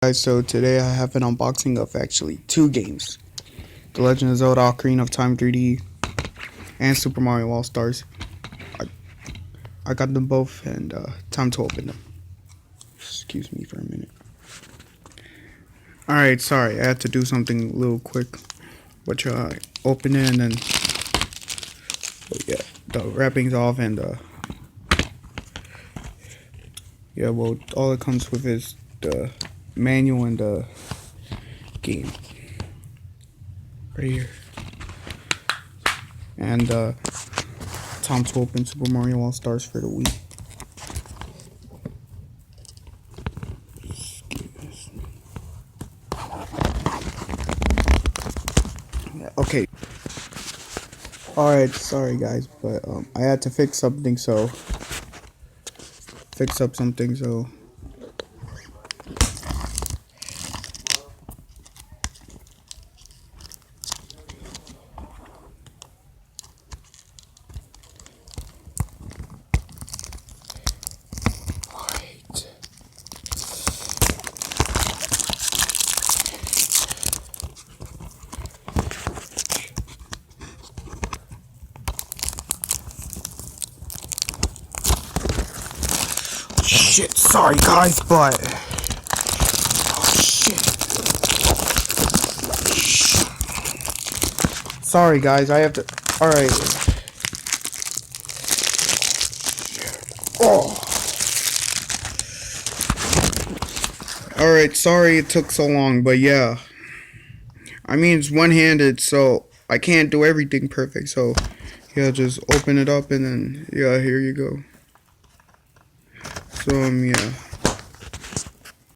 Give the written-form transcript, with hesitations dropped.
Guys, so today I have an unboxing of actually two games. The Legend of Zelda Ocarina of Time 3D and Super Mario All-Stars. I got them both and time to open them. Excuse me for a minute. Alright, sorry, I had to do something a little quick. But open it and then yeah, the wrapping's off and yeah, well, all it comes with is the manual and the game right here, and time to open Super Mario All Stars for the Wii. Okay. Alright, sorry guys, but I had to fix up something, so shit, sorry guys, but sorry guys, I have to. Alright. Oh. Alright, sorry it took so long, but yeah. I mean, it's one-handed, so I can't do everything perfect, so yeah, just open it up and then, yeah, here you go. So, yeah.